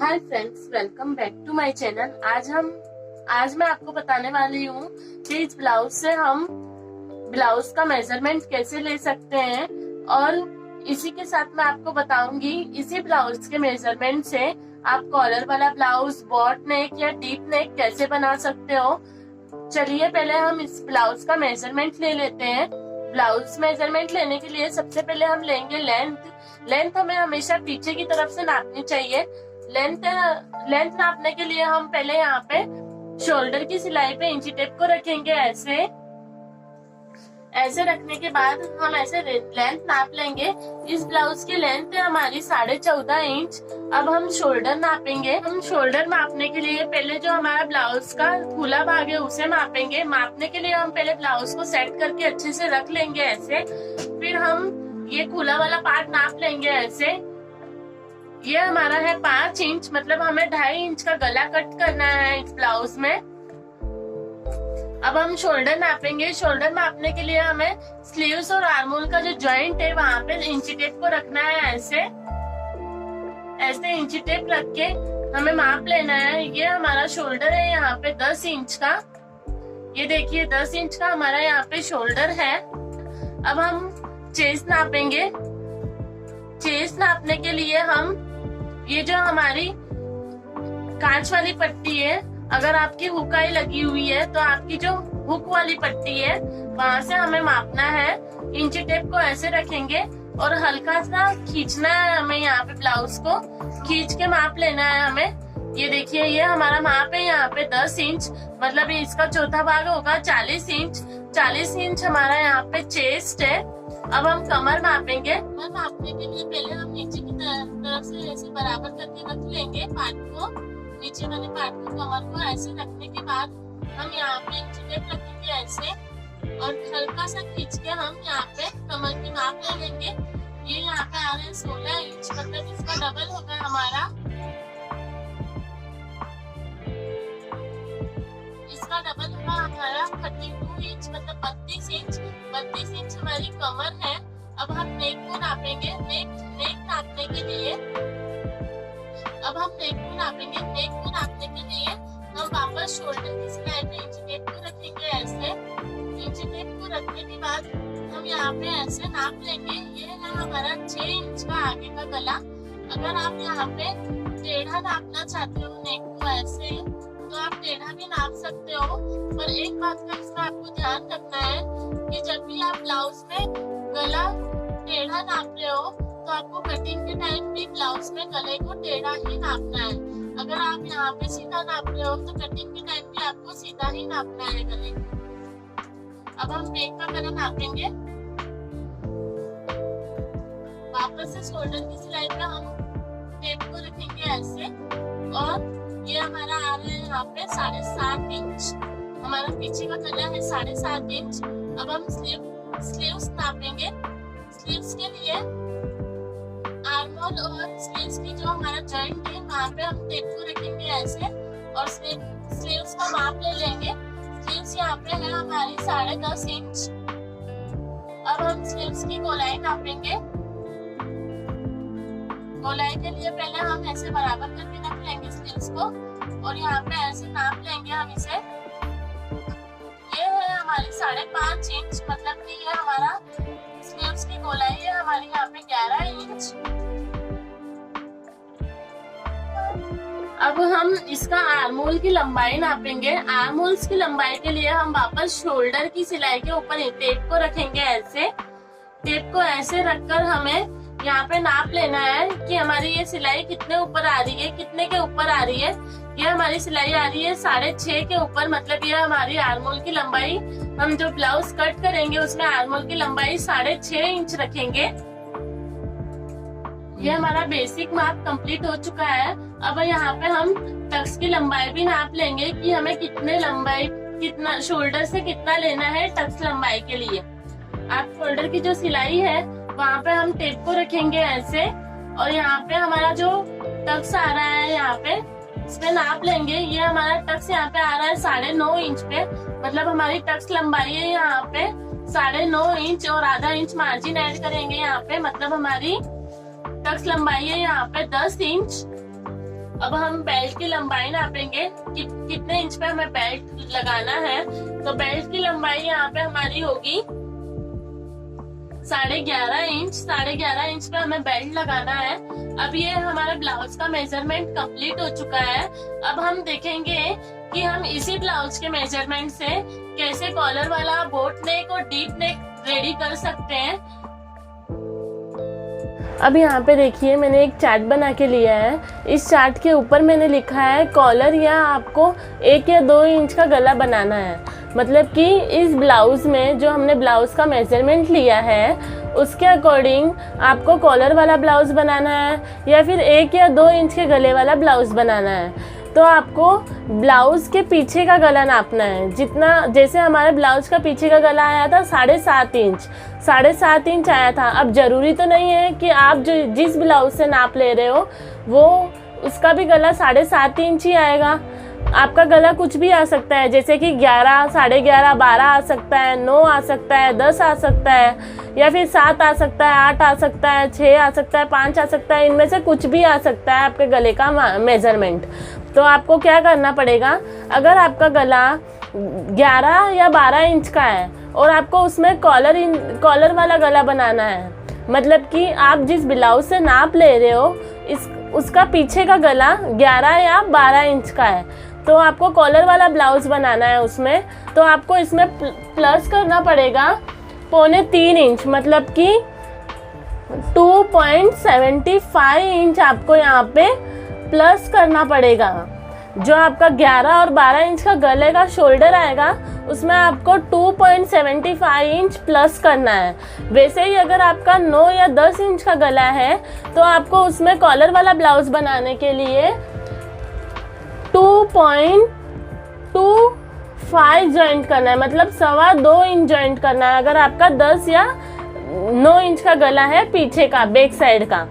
Hi friends, welcome back to my channel. आज मैं आपको बताने वाली हूँ कि इस ब्लाउज से हम ब्लाउज का मेजरमेंट कैसे ले सकते हैं और इसी के साथ मैं आपको बताऊंगी इसी ब्लाउज के मेजरमेंट से आप कॉलर वाला ब्लाउज, बॉट नेक या डीप नेक कैसे बना सकते हो। चलिए पहले हम इस ब्लाउज का मेजरमेंट ले लेते हैं। ब्लाउज मेजरमेंट लेने के लिए सबसे पहले हम लेंगे लेंथ हमें हमेशा पीछे की तरफ से नापनी चाहिए। लेंथ नापने के लिए हम पहले यहाँ पे शोल्डर की सिलाई पे इंची टेप को रखेंगे। ऐसे रखने के बाद हम ऐसे लेंथ नाप लेंगे। इस ब्लाउज की लेंथ है हमारी 14.5 इंच। अब हम शोल्डर नापेंगे। हम शोल्डर मापने के लिए पहले जो हमारा ब्लाउज का खुला भाग है उसे मापेंगे। मापने के लिए हम पहले ब्लाउज को सेट करके अच्छे से रख लेंगे ऐसे। फिर हम ये खुला वाला पार्ट नाप लेंगे ऐसे। ये हमारा है 5 इंच, मतलब हमें 2.5 इंच का गला कट करना है इस ब्लाउज में। अब हम शोल्डर नापेंगे। शोल्डर नापने के लिए हमें स्लीव्स और आर्मोल का जो जॉइंट है वहाँ पे इंची टेप को रखना है ऐसे इंची टेप रख के हमें माप लेना है। ये हमारा शोल्डर है यहाँ पे 10 इंच का। ये देखिए 10 इंच का हमारा यहाँ पे शोल्डर है। अब हम चेस्ट नापेंगे। चेस्ट नापने के लिए हम ये जो हमारी कांच वाली पट्टी है, अगर आपकी हुकाई लगी हुई है तो आपकी जो हुक वाली पट्टी है वहां से हमें मापना है। इंची टेप को ऐसे रखेंगे और हल्का सा खींचना है हमें। यहाँ पे ब्लाउज को खींच के माप लेना है हमें। ये देखिए ये हमारा माप है यहाँ पे 10 इंच, मतलब इसका चौथा भाग होगा 40 इंच। 40 इंच हमारा यहाँ पे चेस्ट है। अब हम कमर मापेंगे। कमर मापने के लिए पहले हम नीचे की तरफ से ऐसे बराबर करके रख लेंगे पार्ट को, नीचे वाले पार्ट को, कमर को ऐसे रखने के बाद हम यहाँ पे इंची टेप रखेंगे ऐसे और हल्का सा खींच के हम यहाँ पे कमर की माप ले लेंगे। ये यहाँ पे आ रहे हैं 16 इंच, मतलब इसका डबल होगा हमारा। इसका डबल होगा हमारा 32 इंच, मतलब 32 इंच। 32 इंच हमारी कमर है। अब हम नेक को नापेंगे। नेक नापने के लिए नेक को नापने के लिए हम वापस शोल्डर की सिलाई पे इंची टेप को रखेंगे ऐसे। इंची टेप को रखने के बाद हम यहाँ पे ऐसे नाप लेंगे। ये है हमारा 6 इंच का आगे का गला। अगर आप यहाँ पे टेढ़ा नापना चाहते हो नेक को ऐसे तो आप टेढ़ा भी नाप सकते हो, पर एक बात का इसका आपको ध्यान रखना है कि जब भी आप ब्लाउज में गला टेढ़ा नाप रहे हो तो आपको कटिंग के टाइम भी ब्लाउज में गले को टेढ़ा ही नापना है। अगर आप यहाँ पे सीधा नाप रहे हो तो कटिंग के टाइम भी आपको सीधा ही नापना है गले को। अब हम नेक का गला नापेंगे। वापस से शोल्डर की सिलाई पे हम टेप को रखेंगे ऐसे और ये हमारा आ रहा है यहाँ पे 7.5 इंच। हमारा पीछे का गला है 7.5 इंच। अब हम स्लीव्स नापेंगे। स्लीव्स के लिए आर्मोल और स्लीव्स की जो हमारा जॉइंट है वहाँ पे हम टेप को रखेंगे ऐसे और स्लीव्स का माप ले लेंगे। स्लीव्स यहाँ पे है हमारी 10.5 इंच। अब हम स्लीव्स की गोलाई नापेंगे। गोलाई के लिए पहले हम ऐसे बराबर करके रख लेंगे स्लीव्स को और यहाँ पे ऐसे नाप लेंगे हम इसे। ये है हमारी 5.5 इंच, मतलब कि ये हमारा स्लीव्स की गोलाई है हमारी यहाँ पे 11 इंच। अब हम इसका आर्मोल की लंबाई नापेंगे। आर्मोल्स की लंबाई के लिए हम वापस शोल्डर की सिलाई के ऊपर टेप को रखेंगे ऐसे। टेप को ऐसे रखकर हमें यहाँ पे नाप लेना है कि हमारी ये सिलाई कितने ऊपर आ रही है, कितने के ऊपर आ रही है। ये हमारी सिलाई आ रही है 6.5 के ऊपर, मतलब ये हमारी आर्मोल की लंबाई। हम जो ब्लाउज कट करेंगे उसमें आर्मोल की लंबाई 6.5 इंच रखेंगे। ये हमारा बेसिक माप कंप्लीट हो चुका है। अब यहाँ पे हम टक्स की लंबाई भी नाप लेंगे कि हमें कितना शोल्डर से कितना लेना है टक्स लंबाई के लिए। आप शोल्डर की जो सिलाई है वहाँ पे हम टेप को रखेंगे ऐसे और यहाँ पे हमारा जो टक्स आ रहा है यहाँ पे इसमें नाप लेंगे। ये हमारा टक्स यहाँ पे आ रहा है 9.5 इंच पे, मतलब हमारी टक्स लंबाई है यहाँ पे 9.5 इंच और आधा इंच मार्जिन ऐड करेंगे यहाँ पे, मतलब हमारी टक्स लंबाई है यहाँ पे 10 इंच। अब हम बेल्ट की लंबाई नापेंगे कि कितने इंच पे हमें बेल्ट लगाना है। तो बेल्ट की लंबाई यहाँ पे हमारी होगी 11.5 इंच। 11.5 इंच पे हमें बेल्ट लगाना है। अब ये हमारा ब्लाउज का मेजरमेंट कंप्लीट हो चुका है। अब हम देखेंगे कि हम इसी ब्लाउज के मेजरमेंट से कैसे कॉलर वाला बोट नेक और डीप नेक रेडी कर सकते हैं। अब यहाँ पे देखिए मैंने एक चार्ट बना के लिया है। इस चार्ट के ऊपर मैंने लिखा है कॉलर या आपको 1 या 2 इंच का गला बनाना है। मतलब कि इस ब्लाउज में जो हमने ब्लाउज का मेजरमेंट लिया है उसके अकॉर्डिंग आपको कॉलर वाला ब्लाउज बनाना है या फिर 1 या 2 इंच के गले वाला ब्लाउज बनाना है। तो आपको ब्लाउज के पीछे का गला नापना है। जितना जैसे हमारे ब्लाउज का पीछे का गला आया था 7.5 इंच, 7.5 इंच आया था। अब ज़रूरी तो नहीं है कि आप जो जिस ब्लाउज से नाप ले रहे हो वो उसका भी गला 7.5 इंच ही आएगा। आपका गला कुछ भी आ सकता है, जैसे कि 11, 11.5, 12 आ सकता है, 9 आ सकता है, 10 आ सकता है या फिर 7 आ सकता है, 8 आ सकता है, 6 आ सकता है, 5 आ सकता है। इनमें से कुछ भी आ सकता है आपके गले का मेजरमेंट। तो आपको क्या करना पड़ेगा, अगर आपका गला 11 या 12 इंच का है और आपको उसमें कॉलर वाला गला बनाना है, मतलब कि आप जिस ब्लाउज से नाप ले रहे हो उसका पीछे का गला 11 या 12 इंच का है, तो आपको कॉलर वाला ब्लाउज बनाना है उसमें। तो आपको इसमें प्लस करना पड़ेगा 3.25 इंच, मतलब कि 2.75 इंच आपको यहाँ पे प्लस करना पड़ेगा। जो आपका 11 और 12 इंच का गले का शोल्डर आएगा उसमें आपको 2.75 इंच प्लस करना है। वैसे ही अगर आपका 9 या 10 इंच का गला है तो आपको उसमें कॉलर वाला ब्लाउज बनाने के लिए 2.25 जॉइंट करना है, मतलब 2.25 इंच जॉइंट करना है। अगर आपका 10 या 9 इंच का गला है पीछे का, बैक साइड का,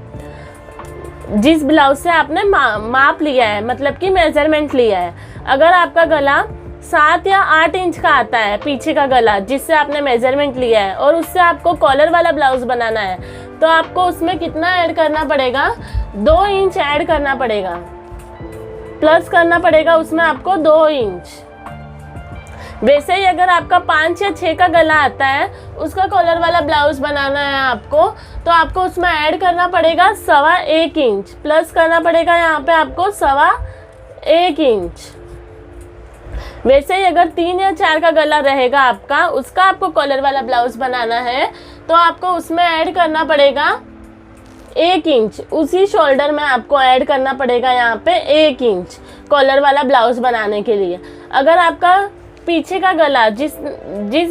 जिस ब्लाउज से आपने माप लिया है, मतलब कि मेजरमेंट लिया है। अगर आपका गला 7 या 8 इंच का आता है पीछे का गला जिससे आपने मेजरमेंट लिया है और उससे आपको कॉलर वाला ब्लाउज बनाना है, तो आपको उसमें कितना ऐड करना पड़ेगा, 2 इंच ऐड करना पड़ेगा, प्लस करना पड़ेगा उसमें आपको 2 इंच। वैसे ही अगर आपका 5 या 6 का गला आता है उसका कॉलर वाला ब्लाउज बनाना है आपको, तो आपको उसमें ऐड करना पड़ेगा 1.25 इंच, प्लस करना पड़ेगा यहाँ पे आपको 1.25 इंच। वैसे ही अगर 3 या 4 का गला रहेगा आपका, उसका आपको कॉलर वाला ब्लाउज बनाना है, तो आपको उसमें ऐड करना पड़ेगा 1 इंच। उसी शोल्डर में आपको ऐड करना पड़ेगा यहाँ पे 1 इंच कॉलर वाला ब्लाउज बनाने के लिए। अगर आपका पीछे का गला जिस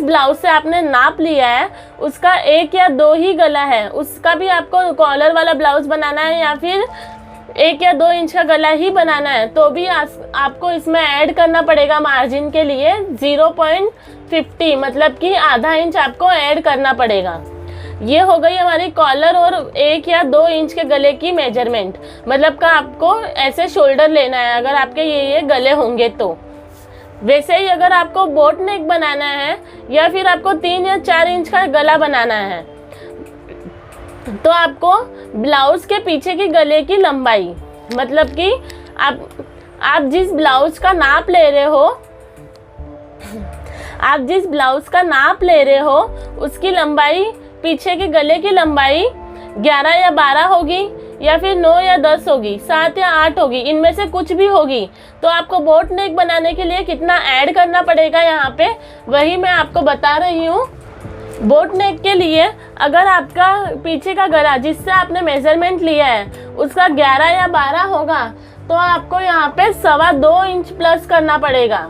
ब्लाउज से आपने नाप लिया है उसका 1 या 2 ही गला है, उसका भी आपको कॉलर वाला ब्लाउज बनाना है या फिर 1 या 2 इंच का गला ही बनाना है, तो भी आपको इसमें ऐड करना पड़ेगा मार्जिन के लिए 0.50, मतलब कि आधा इंच आपको ऐड करना पड़ेगा। ये हो गई हमारी कॉलर और 1 या 2 इंच के गले की मेजरमेंट, मतलब का आपको ऐसे शोल्डर लेना है अगर आपके ये गले होंगे तो। वैसे ही अगर आपको बोट नेक बनाना है या फिर आपको 3 या 4 इंच का गला बनाना है, तो आपको ब्लाउज के पीछे की गले की लंबाई, मतलब कि आप जिस ब्लाउज का नाप ले रहे हो उसकी लंबाई, पीछे के गले की लंबाई 11 या 12 होगी या फिर 9 या 10 होगी, 7 या 8 होगी, इनमें से कुछ भी होगी। तो आपको बोट नेक बनाने के लिए कितना ऐड करना पड़ेगा यहाँ पे, वही मैं आपको बता रही हूँ। बोट नेक के लिए अगर आपका पीछे का गला जिससे आपने मेजरमेंट लिया है उसका 11 या 12 होगा, तो आपको यहाँ पे 2.25 इंच प्लस करना पड़ेगा।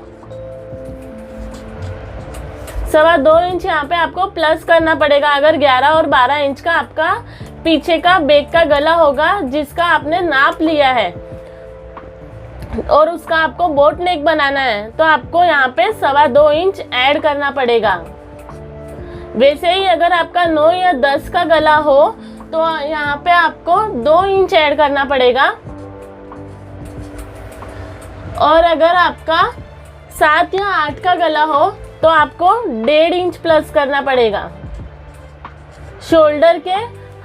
2.25 इंच यहाँ पे आपको प्लस करना पड़ेगा अगर 11 और 12 इंच का आपका पीछे का बैक का गला होगा जिसका आपने नाप लिया है और उसका आपको बोट नेक बनाना है, तो आपको यहाँ पे 2.25 इंच ऐड करना पड़ेगा। वैसे ही अगर आपका 9 या 10 का गला हो तो यहाँ पे आपको 2 इंच ऐड करना पड़ेगा, और अगर आपका 7 या 8 का गला हो तो आपको 1.5 इंच प्लस करना पड़ेगा। शोल्डर के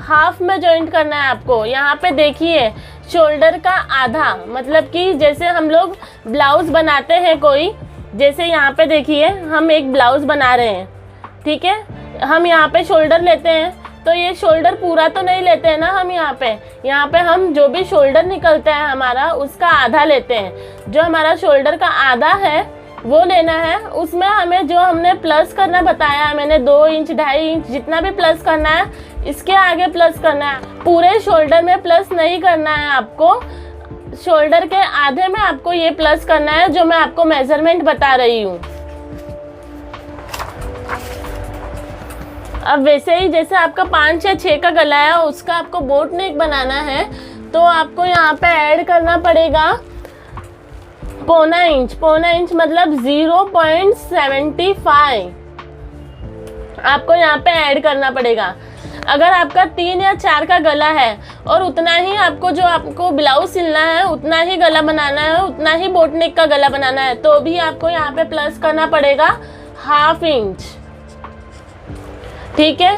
हाफ में जॉइंट करना है आपको। यहाँ पे देखिए शोल्डर का आधा, मतलब कि जैसे हम लोग ब्लाउज बनाते हैं कोई, जैसे यहाँ पे देखिए हम एक ब्लाउज बना रहे हैं, ठीक है, हम यहाँ पे शोल्डर लेते हैं, तो ये शोल्डर पूरा तो नहीं लेते हैं ना हम यहाँ पे हम जो भी शोल्डर निकलता है हमारा उसका आधा लेते हैं। जो हमारा शोल्डर का आधा है वो लेना है। उसमें हमें जो हमने प्लस करना बताया है, मैंने 2 इंच 2.5 इंच जितना भी प्लस करना है इसके आगे प्लस करना है। पूरे शोल्डर में प्लस नहीं करना है आपको, शोल्डर के आधे में आपको ये प्लस करना है जो मैं आपको मेजरमेंट बता रही हूँ। अब वैसे ही जैसे आपका 5 या 6 का गला है उसका आपको बोट नेक बनाना है, तो आपको यहाँ पे ऐड करना पड़ेगा पौना इंच मतलब 0.75 आपको यहाँ पे ऐड करना पड़ेगा। अगर आपका 3 या 4 का गला है और उतना ही आपको जो आपको ब्लाउज सिलना है उतना ही गला बनाना है, उतना ही बोट नेक का गला बनाना है, तो भी आपको यहाँ पे प्लस करना पड़ेगा 1/2 इंच, ठीक है।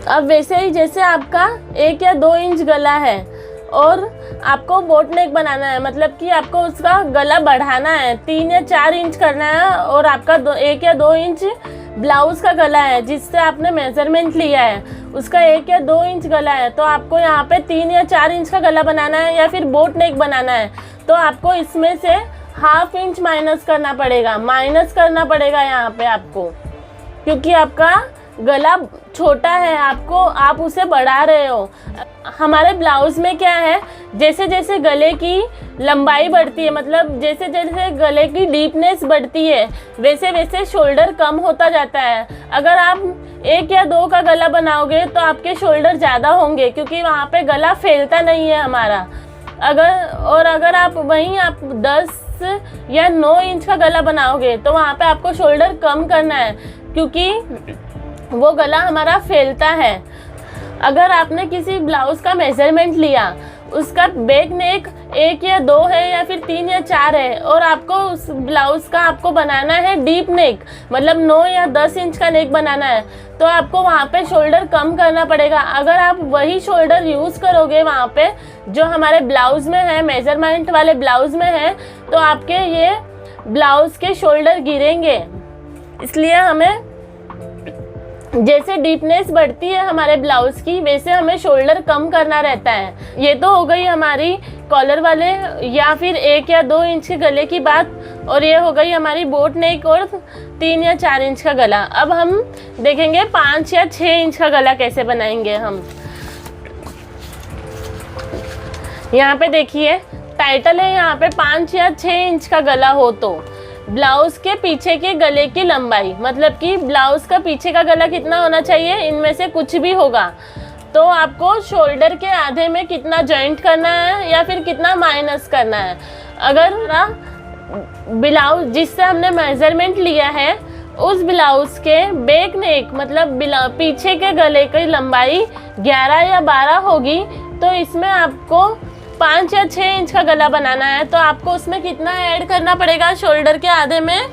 अब वैसे ही जैसे आपका 1 या 2 इंच गला है और आपको बोट नेक बनाना है, मतलब कि आपको उसका गला बढ़ाना है, 3 या 4 इंच करना है, और आपका 1 या 2 इंच ब्लाउज का गला है जिससे आपने मेजरमेंट लिया है उसका 1 या 2 इंच गला है, तो आपको यहाँ पे 3 या 4 इंच का गला बनाना है या फिर बोट नेक बनाना है, तो आपको इसमें से 1/2 इंच माइनस करना पड़ेगा यहाँ पे आपको, क्योंकि आपका गला छोटा है, आप उसे बढ़ा रहे हो। हमारे ब्लाउज में क्या है, जैसे जैसे गले की लंबाई बढ़ती है, मतलब जैसे जैसे गले की डीपनेस बढ़ती है वैसे वैसे शोल्डर कम होता जाता है। अगर आप 1 या 2 का गला बनाओगे तो आपके शोल्डर ज़्यादा होंगे, क्योंकि वहाँ पे गला फैलता नहीं है हमारा। अगर आप 10 या 9 इंच का गला बनाओगे तो वहाँ पे आपको शोल्डर कम करना है, क्योंकि वो गला हमारा फैलता है। अगर आपने किसी ब्लाउज का मेजरमेंट लिया, उसका बैक नेक 1 या 2 है या फिर 3 या 4 है, और आपको उस ब्लाउज का आपको बनाना है डीप नेक, मतलब 9 या 10 इंच का नेक बनाना है, तो आपको वहाँ पे शोल्डर कम करना पड़ेगा। अगर आप वही शोल्डर यूज़ करोगे वहाँ पे जो हमारे ब्लाउज में है, मेजरमेंट वाले ब्लाउज में है, तो आपके ये ब्लाउज के शोल्डर गिरेंगे। इसलिए हमें जैसे डीपनेस बढ़ती है हमारे ब्लाउज की वैसे हमें शोल्डर कम करना रहता है। ये तो हो गई हमारी कॉलर वाले या फिर 1 या 2 इंच के गले की बात, और ये हो गई हमारी बोट नेक और 3 या 4 इंच का गला। अब हम देखेंगे 5 या 6 इंच का गला कैसे बनाएंगे हम। यहाँ पे देखिए टाइटल है यहाँ पे 5 या 6 इंच का गला हो तो ब्लाउज के पीछे के गले की लंबाई, मतलब कि ब्लाउज का पीछे का गला कितना होना चाहिए, इनमें से कुछ भी होगा, तो आपको शोल्डर के आधे में कितना जॉइंट करना है या फिर कितना माइनस करना है। अगर ब्लाउज जिससे हमने मेजरमेंट लिया है उस ब्लाउज के बैक नेक मतलब पीछे के गले की लंबाई 11 या 12 होगी, तो इसमें आपको 5 या 6 इंच का गला बनाना है, तो आपको उसमें कितना ऐड करना पड़ेगा, शोल्डर के आधे में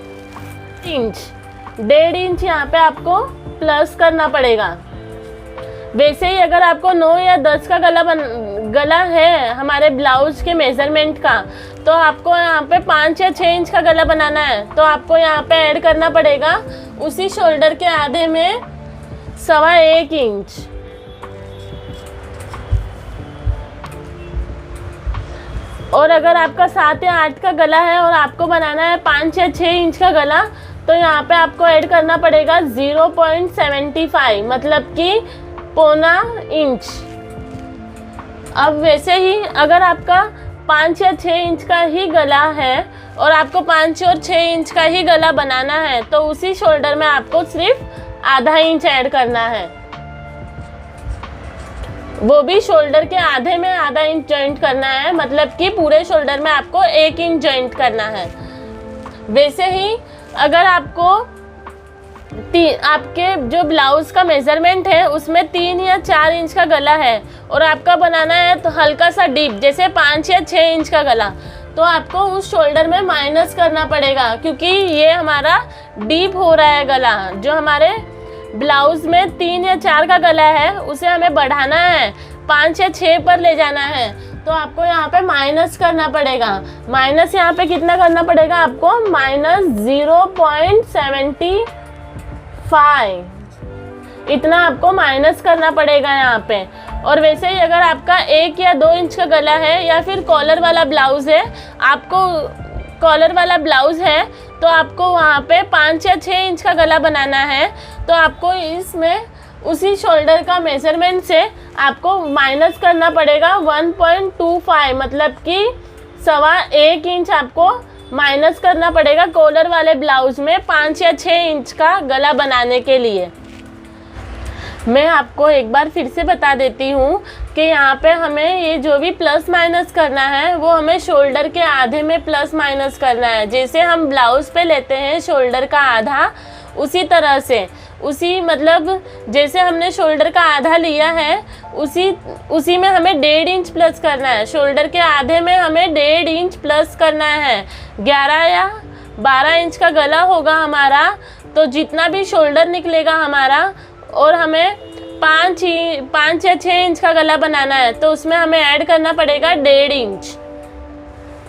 1.5 इंच यहाँ पे आपको प्लस करना पड़ेगा। वैसे ही अगर आपको 9 या 10 का गला है हमारे ब्लाउज के मेजरमेंट का, तो आपको यहाँ पे 5 या 6 इंच का गला बनाना है, तो आपको यहाँ पे ऐड करना पड़ेगा उसी शोल्डर के आधे में 1.25 इंच। और अगर आपका 7 या 8 का गला है और आपको बनाना है 5 या 6 इंच का गला, तो यहाँ पे आपको ऐड करना पड़ेगा 0.75 मतलब कि पौना इंच। अब वैसे ही अगर आपका 5 या 6 इंच का ही गला है और आपको 5 और 6 इंच का ही गला बनाना है, तो उसी शोल्डर में आपको सिर्फ आधा इंच ऐड करना है, वो भी शोल्डर के आधे में आधा इंच जॉइंट करना है, मतलब कि पूरे शोल्डर में आपको 1 इंच जॉइंट करना है। वैसे ही अगर आपको आपके जो ब्लाउज का मेजरमेंट है उसमें 3 या 4 इंच का गला है और आपका बनाना है तो हल्का सा डीप जैसे 5 या 6 इंच का गला, तो आपको उस शोल्डर में माइनस करना पड़ेगा, क्योंकि ये हमारा डीप हो रहा है गला। जो हमारे ब्लाउज में 3 या 4 का गला है उसे हमें बढ़ाना है, 5 या 6 पर ले जाना है, तो आपको यहाँ पे माइनस करना पड़ेगा। माइनस यहाँ पे कितना करना पड़ेगा आपको, -0.75 इतना आपको माइनस करना पड़ेगा यहाँ पे। और वैसे ही अगर आपका 1 या 2 इंच का गला है या फिर कॉलर वाला ब्लाउज है, आपको कॉलर वाला ब्लाउज है तो आपको वहाँ पे 5 या 6 इंच का गला बनाना है, तो आपको इसमें उसी शोल्डर का मेजरमेंट से आपको माइनस करना पड़ेगा 1.25, मतलब कि 1.25 इंच आपको माइनस करना पड़ेगा कॉलर वाले ब्लाउज में 5 या 6 इंच का गला बनाने के लिए। मैं आपको एक बार फिर से बता देती हूँ कि यहाँ पे हमें ये जो भी प्लस माइनस करना है वो हमें शोल्डर के आधे में प्लस माइनस करना है। जैसे हम ब्लाउज पे लेते हैं शोल्डर का आधा, उसी तरह से मतलब जैसे हमने शोल्डर का आधा लिया है उसी में हमें 1.5 इंच प्लस करना है। शोल्डर के आधे में हमें 1.5 इंच प्लस करना है। 11 या 12 इंच का गला होगा हमारा, तो जितना भी शोल्डर निकलेगा हमारा, और हमें 5 या 6 इंच का गला बनाना है, तो उसमें हमें ऐड करना पड़ेगा 1.5 इंच।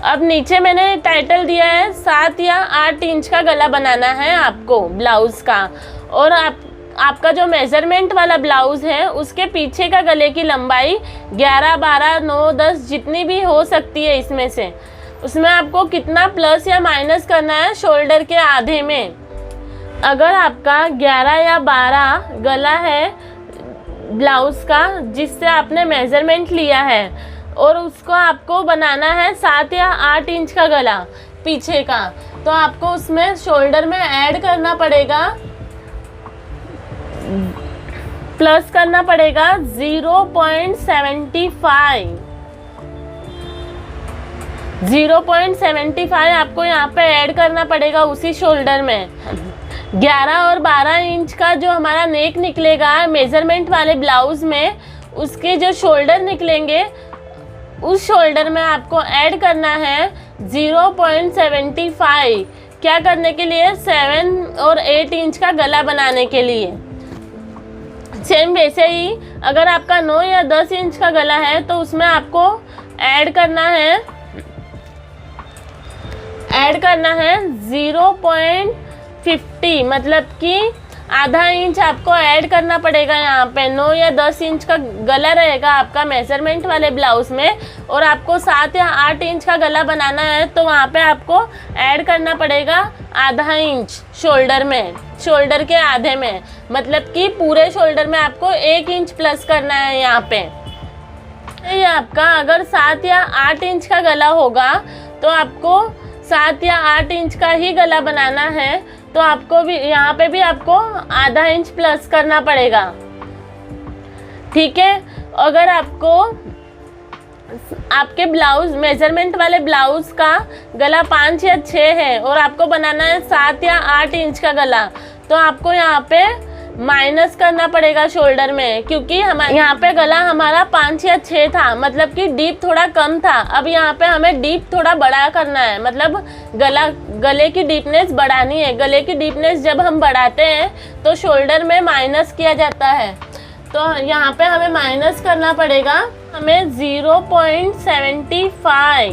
अब नीचे मैंने टाइटल दिया है 7 या 8 इंच का गला बनाना है आपको ब्लाउज का। और आपका जो मेजरमेंट वाला ब्लाउज है उसके पीछे का गले की लंबाई 11, 12, 9, 10 जितनी भी हो सकती है इसमें से, उसमें आपको कितना प्लस या माइनस करना है शोल्डर के आधे में। अगर आपका 11 या 12 गला है ब्लाउज का जिससे आपने मेजरमेंट लिया है और उसको आपको बनाना है 7 या 8 इंच का गला पीछे का, तो आपको उसमें शोल्डर में ऐड करना पड़ेगा, प्लस करना पड़ेगा 0.75 आपको यहाँ पे ऐड करना पड़ेगा उसी शोल्डर में। 11 और 12 इंच का जो हमारा नेक निकलेगा मेजरमेंट वाले ब्लाउज में, उसके जो शोल्डर निकलेंगे उस शोल्डर में आपको ऐड करना है 0.75। क्या करने के लिए, 7 और 8 इंच का गला बनाने के लिए। सेम वैसे ही अगर आपका 9 या 10 इंच का गला है तो उसमें आपको ऐड करना है 0.50, मतलब कि आधा इंच आपको ऐड करना पड़ेगा यहाँ पे। 9 या 10 इंच का गला रहेगा आपका मेजरमेंट वाले ब्लाउज में और आपको 7 या 8 इंच का गला बनाना है, तो वहाँ पे आपको ऐड करना पड़ेगा आधा इंच शोल्डर में, शोल्डर के आधे में, मतलब कि पूरे शोल्डर में आपको 1 इंच प्लस करना है यहाँ पे। ये आपका अगर 7 या 8 इंच का गला होगा तो आपको 7 या 8 इंच का ही गला बनाना है, तो आपको भी यहाँ पे भी आपको आधा इंच प्लस करना पड़ेगा, ठीक है। अगर आपको आपके ब्लाउज मेजरमेंट वाले ब्लाउज का गला 5 या 6 है और आपको बनाना है 7 या 8 इंच का गला, तो आपको यहाँ पे माइनस करना पड़ेगा शोल्डर में, क्योंकि हमारे यहाँ पे गला हमारा 5 या 6 था, मतलब कि डीप थोड़ा कम था। अब यहाँ पे हमें डीप थोड़ा बड़ा करना है, मतलब गले की डीपनेस बढ़ानी है। गले की डीपनेस जब हम बढ़ाते हैं तो शोल्डर में माइनस किया जाता है, तो यहाँ पे हमें माइनस करना पड़ेगा हमें 0.75,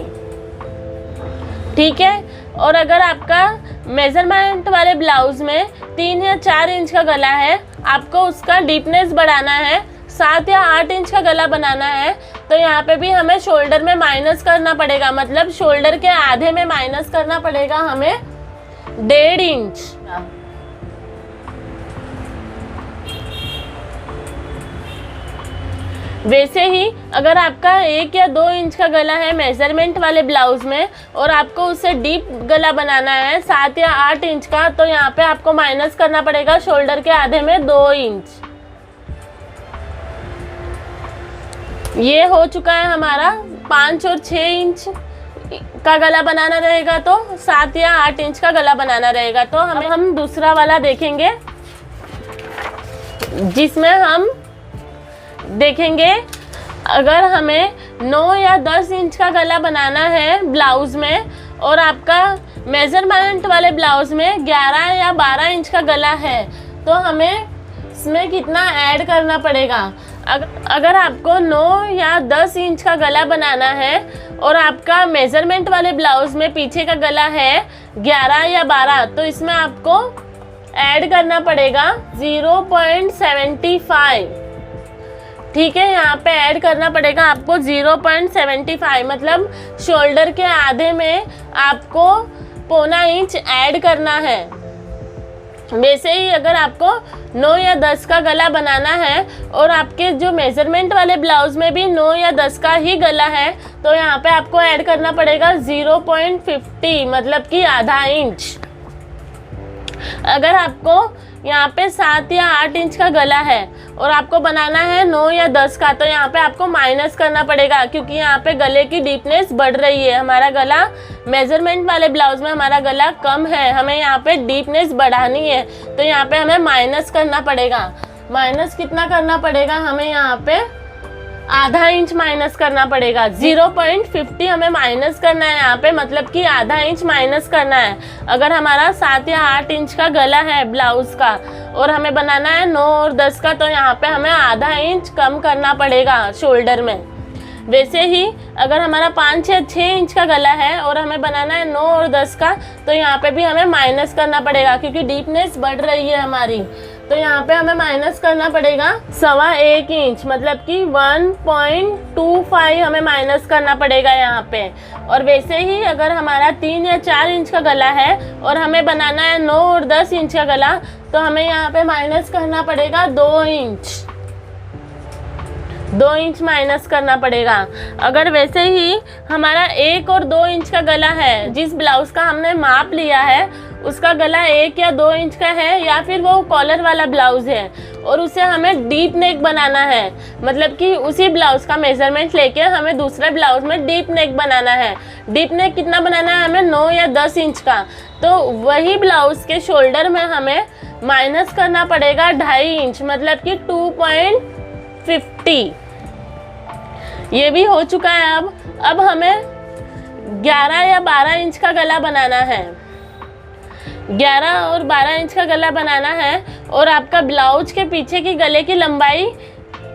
ठीक है। और अगर आपका मेजरमेंट वाले ब्लाउज में 3 या 4 इंच का गला है, आपको उसका डीपनेस बढ़ाना है, 7 या 8 इंच का गला बनाना है, तो यहाँ पे भी हमें शोल्डर में माइनस करना पड़ेगा, मतलब शोल्डर के आधे में माइनस करना पड़ेगा हमें 1.5 इंच। वैसे ही अगर आपका 1 या 2 इंच का गला है मेजरमेंट वाले ब्लाउज में और आपको उससे डीप गला बनाना है 7 या 8 इंच का, तो यहाँ पे आपको माइनस करना पड़ेगा शोल्डर के आधे में 2 इंच। ये हो चुका है हमारा 5 और 6 इंच का गला बनाना रहेगा, तो 7 या 8 इंच का गला बनाना रहेगा। तो हम दूसरा वाला देखेंगे जिसमें हम देखेंगे अगर हमें 9 या 10 इंच का गला बनाना है ब्लाउज में और आपका मेजरमेंट वाले ब्लाउज में 11 या 12 इंच का गला है, तो हमें इसमें कितना ऐड करना पड़ेगा। अगर आपको 9 या 10 इंच का गला बनाना है और आपका मेजरमेंट वाले ब्लाउज में पीछे का गला है 11 या 12, तो इसमें आपको ऐड करना पड़ेगा 0.75। ठीक है, यहाँ पे ऐड करना पड़ेगा आपको 0.75, मतलब शोल्डर के आधे में आपको पौना इंच ऐड करना है। वैसे ही अगर आपको 9 या 10 का गला बनाना है और आपके जो मेजरमेंट वाले ब्लाउज में भी 9 या 10 का ही गला है, तो यहाँ पे आपको ऐड करना पड़ेगा 0.50, मतलब कि आधा इंच। अगर आपको यहाँ पे 7 या 8 इंच का गला है और आपको बनाना है 9 या 10 का, तो यहाँ पे आपको माइनस करना पड़ेगा, क्योंकि यहाँ पे गले की डीपनेस बढ़ रही है। हमारा गला मेजरमेंट वाले ब्लाउज में हमारा गला कम है, हमें यहाँ पे डीपनेस बढ़ानी है, तो यहाँ पे हमें माइनस करना पड़ेगा। माइनस कितना करना पड़ेगा, हमें यहाँ पे आधा इंच माइनस करना पड़ेगा। 0.50 हमें माइनस करना है यहाँ पे, मतलब कि आधा इंच माइनस करना है। अगर हमारा 7 या 8 इंच का गला है ब्लाउज का और हमें बनाना है 9 और 10 का, तो यहाँ पे हमें आधा इंच कम करना पड़ेगा शोल्डर में। वैसे ही अगर हमारा 5 या 6 इंच का गला है और हमें बनाना है 9 और 10 का, तो यहाँ पे भी हमें माइनस करना पड़ेगा, क्योंकि डीपनेस बढ़ रही है हमारी। तो यहाँ पे हमें माइनस करना पड़ेगा 1.25 इंच, मतलब कि 1.25 हमें माइनस करना पड़ेगा यहाँ पे। और वैसे ही अगर हमारा 3 या 4 इंच का गला है और हमें बनाना है 9 और 10 इंच का गला, तो हमें यहाँ पे माइनस करना पड़ेगा 2 इंच माइनस करना पड़ेगा। अगर वैसे ही हमारा 1 और 2 इंच का गला है, जिस ब्लाउज का हमने माप लिया है उसका गला 1 या 2 इंच का है, या फिर वो कॉलर वाला ब्लाउज है और उसे हमें डीप नेक बनाना है, मतलब कि उसी ब्लाउज का मेजरमेंट लेके हमें दूसरे ब्लाउज में डीप नेक बनाना है। डीप नेक कितना बनाना है हमें, 9 या 10 इंच का। तो वही ब्लाउज के शोल्डर में हमें माइनस करना पड़ेगा 2.5 इंच, मतलब कि 2.50। ये भी हो चुका है। अब हमें 11 या 12 इंच का गला बनाना है। 11 और 12 इंच का गला बनाना है और आपका ब्लाउज के पीछे की गले की लंबाई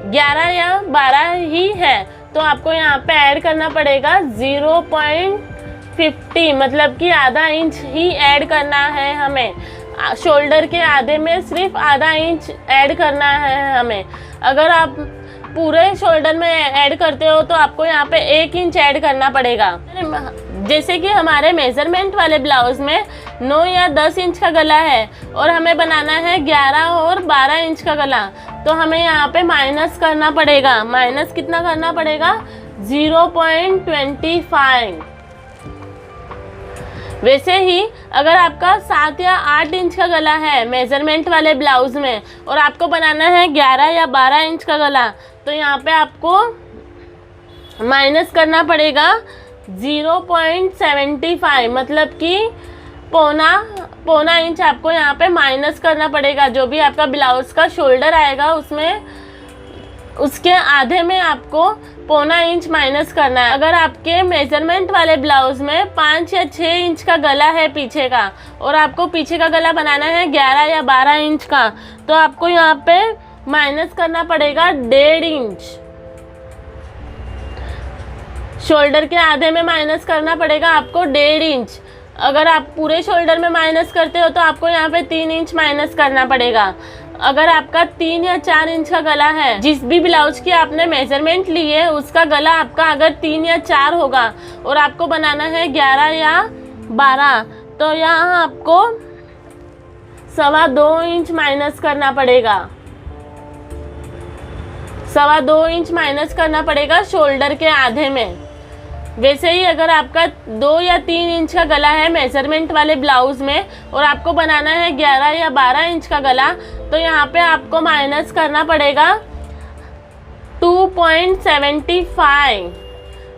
11 या 12 ही है, तो आपको यहाँ पे ऐड करना पड़ेगा 0.50, मतलब कि आधा इंच ही ऐड करना है हमें। शोल्डर के आधे में सिर्फ आधा इंच ऐड करना है हमें। अगर आप पूरे शोल्डर में ऐड करते हो तो आपको यहाँ पे 1 इंच ऐड करना पड़ेगा। जैसे कि हमारे मेजरमेंट वाले ब्लाउज में 9 या 10 इंच का गला है और हमें बनाना है 11 और 12 इंच का गला, तो हमें यहाँ पे माइनस करना पड़ेगा। माइनस कितना करना पड़ेगा, 0.25। वैसे ही अगर आपका 7 या 8 इंच का गला है मेजरमेंट वाले ब्लाउज में और आपको बनाना है 11 या 12 इंच का गला, तो यहाँ पे आपको माइनस करना पड़ेगा 0.75, मतलब कि पौना इंच आपको यहाँ पे माइनस करना पड़ेगा। जो भी आपका ब्लाउज का शोल्डर आएगा उसमें उसके आधे में आपको पौना इंच माइनस करना है। अगर आपके मेजरमेंट वाले ब्लाउज में 5 या 6 इंच का गला है पीछे का और आपको पीछे का गला बनाना है 11 या 12 इंच का, तो आपको यहाँ पे माइनस करना पड़ेगा 1.5 इंच। शोल्डर के आधे में माइनस करना पड़ेगा आपको 1.5 इंच। अगर आप पूरे शोल्डर में माइनस करते हो तो आपको यहाँ पे 3 इंच माइनस करना पड़ेगा। अगर आपका 3 या 4 इंच का गला है, जिस भी ब्लाउज की आपने मेजरमेंट ली है उसका गला आपका अगर 3 या 4 होगा और आपको बनाना है 11 या 12, तो यहाँ आपको 2.25 इंच माइनस करना पड़ेगा। 2.25 इंच माइनस करना पड़ेगा शोल्डर के आधे में। वैसे ही अगर आपका 2 या 3 इंच का गला है मेजरमेंट वाले ब्लाउज में और आपको बनाना है 11 या 12 इंच का गला, तो यहाँ पे आपको माइनस करना पड़ेगा 2.75,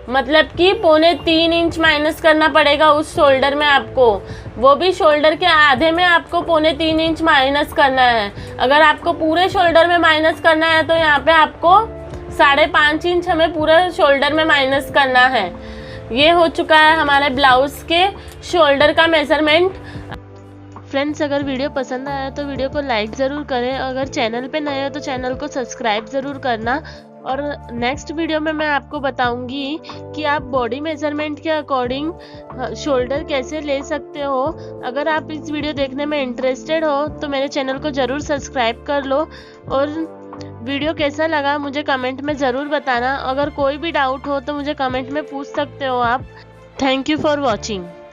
मतलब कि 3.25 इंच माइनस करना पड़ेगा उस शोल्डर में आपको। वो भी शोल्डर के आधे में आपको 3.25 इंच माइनस करना है। अगर आपको पूरे शोल्डर में माइनस करना है तो यहाँ पे आपको 5.5 इंच हमें पूरे शोल्डर में माइनस करना है। ये हो चुका है हमारे ब्लाउज के शोल्डर का मेजरमेंट। फ्रेंड्स, अगर वीडियो पसंद आया तो वीडियो को लाइक ज़रूर करें। अगर चैनल पे नए हो तो चैनल को सब्सक्राइब ज़रूर करना। और नेक्स्ट वीडियो में मैं आपको बताऊंगी कि आप बॉडी मेजरमेंट के अकॉर्डिंग शोल्डर कैसे ले सकते हो। अगर आप इस वीडियो देखने में इंटरेस्टेड हो तो मेरे चैनल को ज़रूर सब्सक्राइब कर लो। और वीडियो कैसा लगा मुझे कमेंट में ज़रूर बताना। अगर कोई भी डाउट हो तो मुझे कमेंट में पूछ सकते हो आप। Thank you for watching.